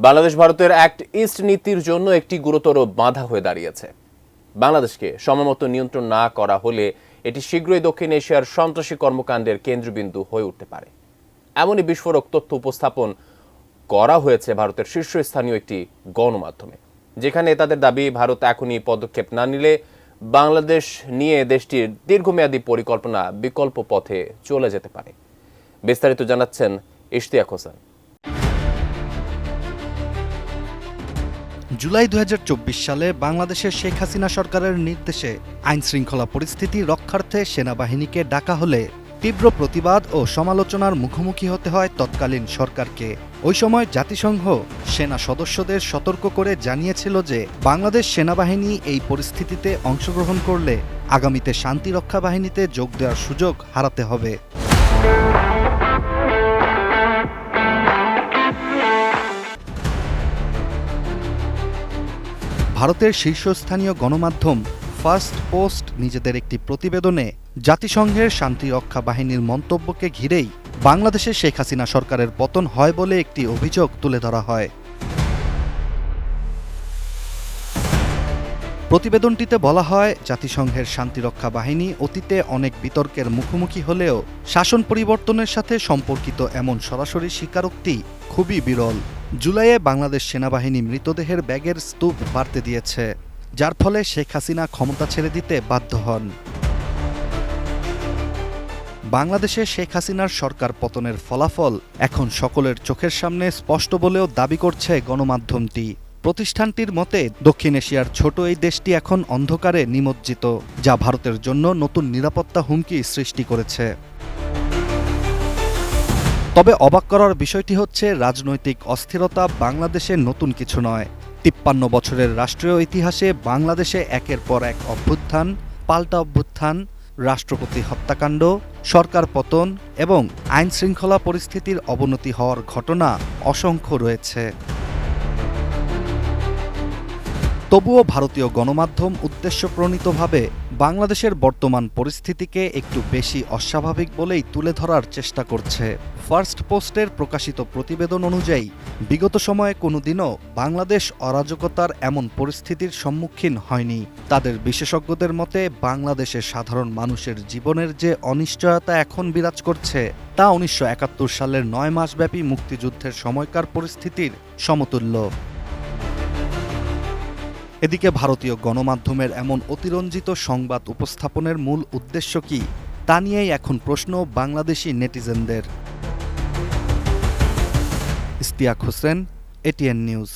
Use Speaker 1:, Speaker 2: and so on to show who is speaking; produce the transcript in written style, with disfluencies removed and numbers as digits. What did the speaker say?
Speaker 1: বাংলাদেশ ভারতের act east নীতির জন্য একটি গুরুতর বাধা হয়ে দাঁড়িয়েছে। বাংলাদেশকে সময়মতো নিয়ন্ত্রণ না করা হলে এটি শীঘ্রই দক্ষিণ এশিয়ার সন্ত্রাসী কর্মকাণ্ডের কেন্দ্রবিন্দু হয়ে উঠতে পারে। এমনই বিস্ফোরক তথ্য উপস্থাপন করা হয়েছে ভারতের শীর্ষস্থানীয় একটি গণমাধ্যমে, যেখানে তাদের দাবি ভারত এখনই পদক্ষেপ না নিলে বাংলাদেশ নিয়ে দেশটির দীর্ঘমেয়াদী পরিকল্পনা বিকল্প পথে চলে যেতে পারে। বিস্তারিত জানাচ্ছেন ইশতিয়াক হোসেন।
Speaker 2: জুলাই ২০২৪ সালে বাংলাদেশের শেখ হাসিনা সরকারের নির্দেশে আইনশৃঙ্খলা পরিস্থিতি রক্ষার্থে সেনাবাহিনীকে ডাকা হলে তীব্র প্রতিবাদ ও সমালোচনার মুখোমুখি হতে হয় তৎকালীন সরকারকে। ওই সময় জাতিসংঘ সেনা সদস্যদের সতর্ক করে জানিয়েছিল যে বাংলাদেশ সেনাবাহিনী এই পরিস্থিতিতে অংশগ্রহণ করলে আগামীতে শান্তিরক্ষা বাহিনীতে যোগ দেওয়ার সুযোগ হারাতে হবে। ভারতের শীর্ষস্থানীয় গণমাধ্যম ফার্স্ট পোস্ট নিজেদের একটি প্রতিবেদনে জাতিসংঘের শান্তিরক্ষা বাহিনীর মন্তব্যকে ঘিরেই বাংলাদেশে শেখ হাসিনা সরকারের পতন হয় বলে একটি অভিযোগ তুলে ধরা হয়। প্রতিবেদনটিতে বলা হয়, জাতিসংঘের শান্তিরক্ষা বাহিনী অতীতে অনেক বিতর্কের মুখোমুখি হলেও শাসন পরিবর্তনের সাথে সম্পর্কিত এমন সরাসরি স্বীকারোক্তি খুবই বিরল। জুলাইয়ে বাংলাদেশ সেনাবাহিনী মৃতদেহের ব্যাগের স্তূপ বাড়তে দিয়েছে, যার ফলে শেখ হাসিনা ক্ষমতা ছেড়ে দিতে বাধ্য হন। বাংলাদেশে শেখ হাসিনার সরকার পতনের ফলাফল এখন সকলের চোখের সামনে স্পষ্ট বলেও দাবি করছে গণমাধ্যমটি। প্রতিষ্ঠানটির মতে, দক্ষিণ এশিয়ার ছোট এই দেশটি এখন অন্ধকারে নিমজ্জিত, যা ভারতের জন্য নতুন নিরাপত্তা হুমকি সৃষ্টি করেছে। তবে অবাক করার বিষয়টি হচ্ছে, রাজনৈতিক অস্থিরতা বাংলাদেশে নতুন কিছু নয়। ৫৩ বছরের রাষ্ট্রীয় ইতিহাসে বাংলাদেশে একের পর এক অভ্যুত্থান, পাল্টা অভ্যুত্থান, রাষ্ট্রপতি হত্যাকাণ্ড, সরকার পতন এবং আইনশৃঙ্খলা পরিস্থিতির অবনতি হওয়ার ঘটনা অসংখ্য রয়েছে। তবুও ভারতীয় গণমাধ্যম উদ্দেশ্যপ্রণীতভাবে বাংলাদেশের বর্তমান পরিস্থিতিকে একটু বেশি অস্বাভাবিক বলেই তুলে ধরার চেষ্টা করছে। ফার্স্ট পোস্টের প্রকাশিত প্রতিবেদন অনুযায়ী বিগত সময়ে কোনোদিনও বাংলাদেশ অরাজকতার এমন পরিস্থিতির সম্মুখীন হয়নি। তাদের বিশেষজ্ঞদের মতে, বাংলাদেশের সাধারণ মানুষের জীবনের যে অনিশ্চয়তা এখন বিরাজ করছে, তা ১৯৭১ সালের ৯ মাসব্যাপী মুক্তিযুদ্ধের সময়কার পরিস্থিতির সমতুল্য। এদিকে ভারতীয় গণমাধ্যমের এমন অতিরঞ্জিত সংবাদ উপস্থাপনের মূল উদ্দেশ্য কি, তা নিয়েই এখন প্রশ্ন বাংলাদেশি নেটিজেনদের। Ishtiaq Hossain, ATN news.